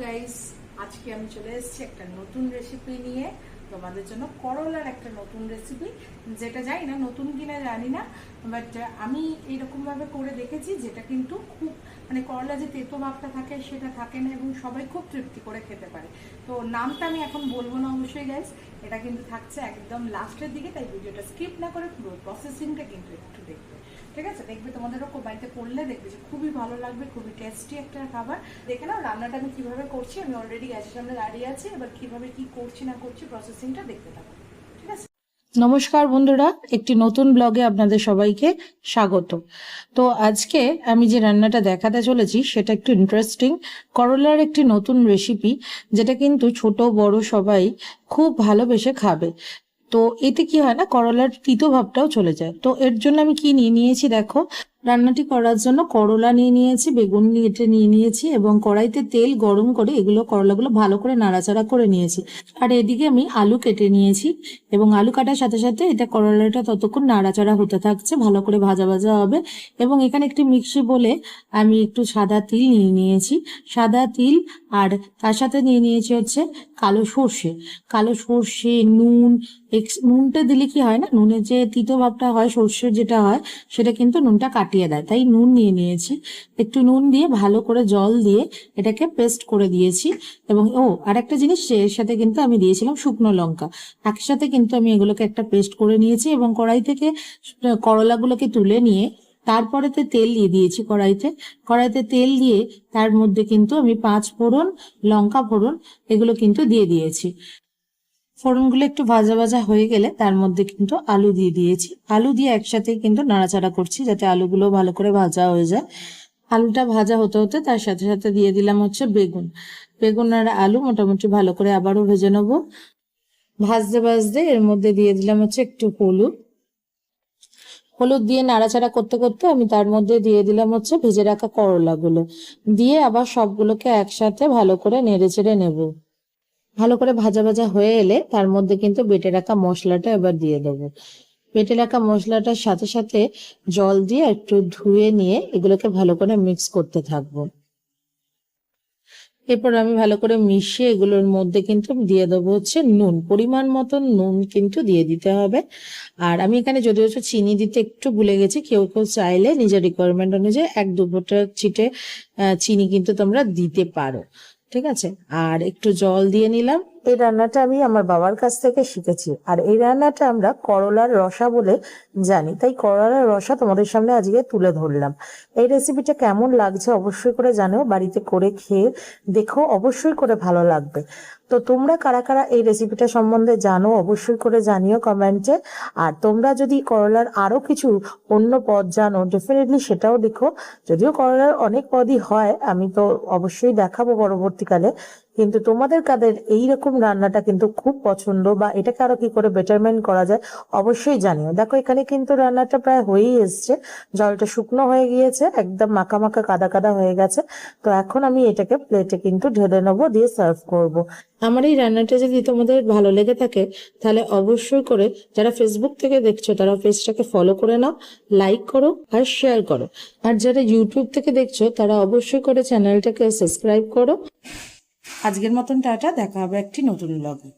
Guys, আজকে আমি চলে এসেছি একটা নতুন রেসিপি নিয়ে তোমাদের জন্য। করলার একটা নতুন রেসিপি, যেটা জানি না নতুন কিনা জানি না, বাট আমি এইরকম ভাবে করে দেখেছি, যেটা কিন্তু খুব করলা যে তেতো ভাবটা থাকে সেটা থাকে না এবং সবাই খুব তৃপ্তি করে খেতে পারে। তো নামটা আমি এখন বলবো না অবশ্যই গাইস, এটা কিন্তু থাকছে একদম লাস্টের দিকে, তাই ভিডিওটা স্কিপ না করে পুরো প্রসেসিংটা কিন্তু একটু দেখবে, ঠিক আছে? দেখবে তোমাদেরও বাড়িতে করলে দেখবে যে খুবই ভালো লাগবে, খুবই টেস্টি একটা খাবার। দেখে নাও রান্নাটা আমি কিভাবে করছি। আমি অলরেডি গ্যাসের সামনে দাঁড়িয়ে আছি, এবার কিভাবে কি করছি না করছি প্রসেসিংটা দেখতে থাকো, ঠিক আছে? নমস্কার বন্ধুরা, একটি নতুন ব্লগে আপনাদের সবাইকে স্বাগত। তো আজকে আমি যে রান্নাটা দেখাতে চলেছি সেটা একটু ইন্টারেস্টিং, করলার একটি নতুন রেসিপি, যেটা কিন্তু ছোট বড় সবাই খুব ভালোবেসে খাবে। তো এতে কি হয় না, করলার তিতো ভাবটাও চলে যায়। তো এর জন্য আমি কি নিয়ে নিয়েছি দেখো। রান্নাটি করার জন্য করলা নিয়ে নিয়েছি, বেগুন নিয়ে নিয়েছি এবং কড়াইতে তেল গরম করে এগুলো করলাগুলো ভালো করে নাড়াচাড়া করে নিয়েছি। আর এদিকে আমি আলু কেটে নিয়েছি এবং আলু কাটার সাথে সাথে এটা করলাটা ততক্ষণ নাড়াচাড়া হতে থাকছে, ভালো করে ভাজা ভাজা হবে। এবং এখানে একটি মিক্সি বলে আমি একটু সাদা তিল নিয়ে নিয়েছি, সাদা তিল, আর তার সাথে নিয়ে নিয়েছি হচ্ছে কালো সর্ষে, নুন। নুনটা দিলে কি হয় না, নুনের যে তিতো ভাবটা হয় সর্ষের যেটা হয় সেটা কিন্তু নুনটা কাটিয়ে দেয়, তাই নুন নিয়ে নিয়েছি। একটু নুন দিয়ে ভালো করে জল দিয়ে এটাকে পেস্ট করে দিয়েছি। এবং আরেকটা জিনিস, এর সাথে কিন্তু আমি দিয়েছিলাম শুকনো লঙ্কা। একসাথে কিন্তু আমি এগুলোকে একটা পেস্ট করে নিয়েছি এবং কড়াই থেকে করলাগুলোকে তুলে নিয়ে তারপরেতে তেল দিয়ে দিয়েছি। কড়াইতে তেল দিয়ে তার মধ্যে কিন্তু আমি 5 ফোড়ন, লঙ্কা ফোড়ন এগুলো কিন্তু দিয়ে দিয়েছি। ফোড়নগুলো একটু ভাজা ভাজা হয়ে গেলে তার মধ্যে কিন্তু আলু দিয়ে দিয়েছি। আলু দিয়ে একসাথে কিন্তু নাড়াচাড়া করছি যাতে আলুগুলো ভালো করে ভাজা হয়ে যায়। আলুটা ভাজা হতে হতে তার সাথে সাথে দিয়ে দিলাম হচ্ছে বেগুন আর আলু মোটামুটি ভালো করে আবারও ভেজে নেবো। ভাজতে ভাজতে এর মধ্যে দিয়ে দিলাম হচ্ছে একটু হলুদ দিয়ে নাড়াচাড়া করতে করতে আমি তার মধ্যে দিয়ে দিলাম হচ্ছে ভেজে রাখা করলাগুলো, দিয়ে আবার সবগুলোকে একসাথে ভালো করে নেড়ে চেড়ে নেবো। ভালো করে ভাজা ভাজা হয়ে এলে তার মধ্যে কিন্তু বেটে রাখা মশলাটা এবার দিয়ে দেবো। বেটে রাখা মশলাটার সাথে সাথে জল দিয়ে একটু ধুয়ে নিয়ে এগুলোকে ভালো করে মিক্স করতে থাকবো। এরপর আমি ভালো করে মিশিয়ে এগুলোর মধ্যে কিন্তু দিয়ে দেবো হচ্ছে নুন, পরিমাণ মতন নুন কিন্তু দিয়ে দিতে হবে। আর আমি এখানে যদিও চিনি দিতে একটু ভুলে গেছি, কেউ কেউ চাইলে নিজের রিকোয়ারমেন্ট অনুযায়ী 1-2 ফোঁটা ছিটে চিনি কিন্তু তোমরা দিতে পারো, ঠিক আছে? আর একটু জল দিয়ে নিলাম। এই রান্নাটা আমি আমার বাবার কাছ থেকে শিখেছি, আর এই রান্নাটা আমরা করলার রসা বলে জানি, তাই করলার রসা তোমাদের সামনে আজকে তুলে ধরলাম। এই রেসিপিটা কেমন লাগছে অবশ্যই করে জানিও, বাড়িতে করে খেয়ে দেখো, অবশ্যই করে ভালো লাগবে। তো তোমরা কারা কারা এই রেসিপিটা সম্বন্ধে জানো অবশ্যই করে জানিও কমেন্টে। আর তোমরা যদি করলার আরো কিছু অন্য পদ জানো ডেফিনেটলি সেটাও দেখো। যদিও করলার অনেক পদই হয়, আমি তো অবশ্যই দেখাবো পরবর্তীকালে, কিন্তু তোমাদের কাদের এইরকম রান্নাটা কিন্তু খুব পছন্দ বা এটাকে আরো কি করে বেটারমেন্ট করা যায় অবশ্যই জানিও। দেখো এখানে কিন্তু রান্নাটা প্রায় হয়েই এসছে, জলটা শুকনো হয়ে গিয়েছে, একদম মাখা মাখা কাদা কাদা হয়ে গেছে। তো এখন আমি এটাকে প্লেটে কিন্তু ঢেলে নেবো, দিয়ে সার্ভ করব। আমার এই রান্নাটা যদি তোমাদের ভালো লেগে থাকে তাহলে অবশ্যই করে, যারা ফেসবুক থেকে দেখছো তারা পেজটাকে ফলো করে নাও, লাইক করো আর শেয়ার করো। আর যারা ইউটিউব থেকে দেখছো তারা অবশ্যই করে চ্যানেলটাকে সাবস্ক্রাইব করো। আজকের মতন টাটা, দেখা হবে একটি নতুন ব্লগে।